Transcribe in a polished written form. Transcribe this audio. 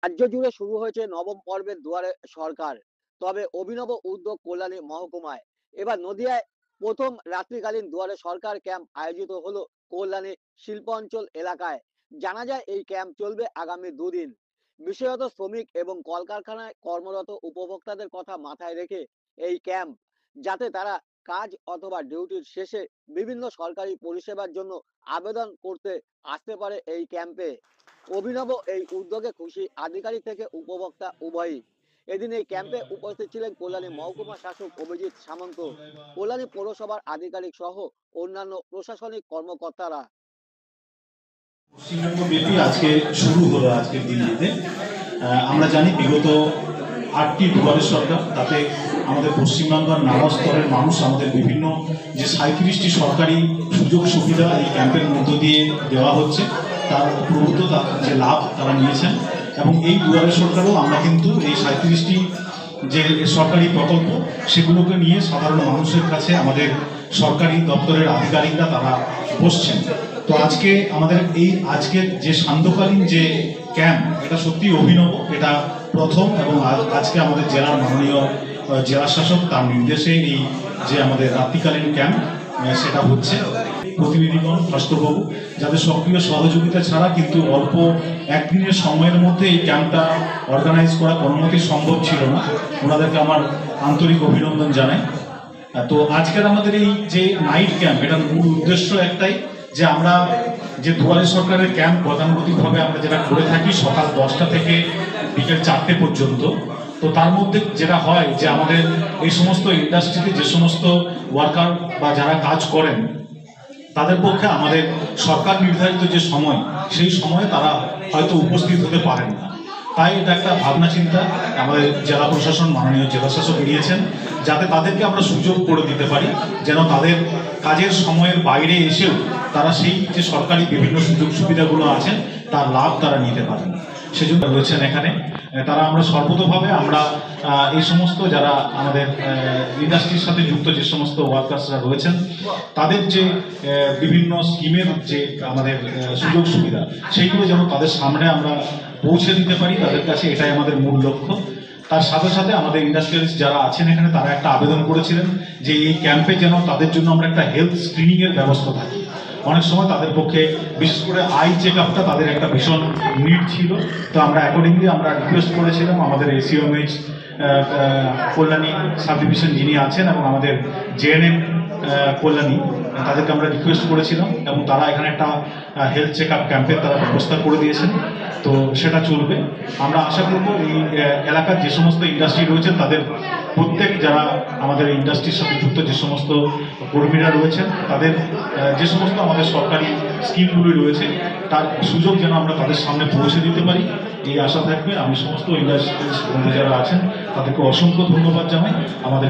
রাজ্য জুড়ে শুরু হয়েছে নবম পর্বের দুয়ারে সরকার। তবে অভিনব উদ্যোগ কল্যাণী মহকুমায়। এবার নদিয়ায় প্রথম রাত্রিকালীন দুয়ারে সরকার ক্যাম্প আয়োজিত হলো কল্যাণী শিল্পাঞ্চল এলাকায়। জানা যায় এই ক্যাম্প চলবে আগামী দুদিন। বিশেষত শ্রমিক এবং কলকারখানায় কর্মরত উপভোক্তাদের কথা মাথায় রেখে এই ক্যাম্প, যাতে তারা কাজ অথবা ডিউটির শেষে বিভিন্ন সরকারি পরিষেবার জন্য আবেদন করতে আসতে পারে এই ক্যাম্পে। অভিনব এই উদ্যোগে খুশি আধিকারিক থেকে উপভোক্তা উভয়ই। এদিন এই ক্যাম্পে উপস্থিত ছিলেন কল্যাণী মহকুমা শাসক অভিজিৎ সামন্ত, কল্যাণী পৌরসভার আধিকারিক সহ অন্যান্য প্রশাসনিক কর্মকর্তারা। পশ্চিমবঙ্গব্যাপী আজকে শুরু হলো আজকের দিনটিতে। আমরা জানি বিগত 8টি দুয়ারে সরকার, তাতে আমাদের পশ্চিমবাংলার নানা স্তরের মানুষ আমাদের বিভিন্ন যে 37টি সরকারি সুযোগ সুবিধা এই ক্যাম্পের মধ্য দিয়ে দেওয়া হচ্ছে, তার প্রভূত যে লাভ তারা নিয়েছেন। এবং এই দুয়ারে সরকারও আমরা কিন্তু এই 37টি যে সরকারি প্রকল্প সেগুলোকে নিয়ে সাধারণ মানুষের কাছে আমাদের সরকারি দপ্তরের আধিকারিকরা তারা বসছেন। তো আজকে আমাদের এই আজকের যে সান্ধ্যকালীন যে ক্যাম্প, এটা সত্যি অভিনব। এটা প্রথম, এবং আজকে আমাদের জেলার মাননীয় জেলা শাসক তার নির্দেশে এই যে আমাদের রাত্রিকালীন ক্যাম্প সেটা হচ্ছে। প্রতিনিধিগণ, ভাস্করবাবু, যাদের সক্রিয় সহযোগিতা ছাড়া কিন্তু অল্প একদিনের সময়ের মধ্যে এই ক্যাম্পটা অর্গানাইজ করা কোনোমতেই সম্ভব ছিল না। ওনাদেরকে আমার আন্তরিক অভিনন্দন জানাই। তো আজকের আমাদের এই যে নাইট ক্যাম্প, এটার মূল উদ্দেশ্য একটাই, যে আমরা যে দুয়ারে সরকারের ক্যাম্প গতানুগতিকভাবে আমরা যেটা করে থাকি সকাল 10টা থেকে বিকেল 4টে পর্যন্ত। তো তার মধ্যে যেটা হয় যে আমাদের এই সমস্ত ইন্ডাস্ট্রিতে যে সমস্ত ওয়ার্কার বা যারা কাজ করেন, তাদের পক্ষে আমাদের সরকার নির্ধারিত যে সময়, সেই সময়ে তারা হয়তো উপস্থিত হতে পারেন না। তাই এটা একটা ভাবনা চিন্তা আমাদের জেলা প্রশাসন, মাননীয় জেলা শাসক নিয়েছেন, যাতে তাদেরকে আমরা সুযোগ করে দিতে পারি, যেন তাদের কাজের সময়ের বাইরে এসেও তারা সেই যে সরকারি বিভিন্ন সুযোগ সুবিধাগুলো আছেন তার লাভ তারা নিতে পারেন। সেজন্য রয়েছেন এখানে তারা। আমরা সর্বতোভাবে আমরা এই সমস্ত যারা আমাদের ইন্ডাস্ট্রির সাথে যুক্ত যে সমস্ত ওয়ার্কার্সরা রয়েছেন, তাদের যে বিভিন্ন স্কিমের যে আমাদের সুযোগ সুবিধা, সেইগুলো যেন তাদের সামনে আমরা পৌঁছে দিতে পারি তাদের কাছে, এটাই আমাদের মূল লক্ষ্য। তার সাথে সাথে আমাদের ইন্ডাস্ট্রিয়ালিস্ট যারা আছেন এখানে, তারা একটা আবেদন করেছিলেন যে এই ক্যাম্পে যেন তাদের জন্য আমরা একটা হেলথ স্ক্রিনিংয়ের ব্যবস্থা থাকে। অনেক সময় তাদের পক্ষে বিশেষ করে আই চেক আপটা তাদের একটা ভীষণ নিড ছিল। তো আমরা অ্যাকর্ডিংলি আমরা রিকোয়েস্ট করেছিলাম আমাদের এসিওএমএইচ কল্যাণী সাব ডিভিশন যিনি আছেন এবং আমাদের জেএনএম কল্যাণী, তাদেরকে আমরা রিকোয়েস্ট করেছিলাম, এবং তারা এখানে একটা হেলথ চেক আপ ক্যাম্পের তারা ব্যবস্থা করে দিয়েছেন। তো সেটা চলবে। আমরা আশা করব এই এলাকার যে সমস্ত ইন্ডাস্ট্রি রয়েছেন, তাদের প্রত্যেক যারা আমাদের ইন্ডাস্ট্রির সাথে যুক্ত যে সমস্ত কর্মীরা রয়েছেন, তাদের যে সমস্ত আমাদের সরকারি স্কিমগুলি রয়েছে তার সুযোগ যেন আমরা তাদের সামনে পৌঁছে দিতে পারি, এই আশা থাকবে। আমি সমস্ত ইন্ডাস্ট্রিজ যারা আছেন তাদেরকে অসংখ্য ধন্যবাদ জানাই। আমাদের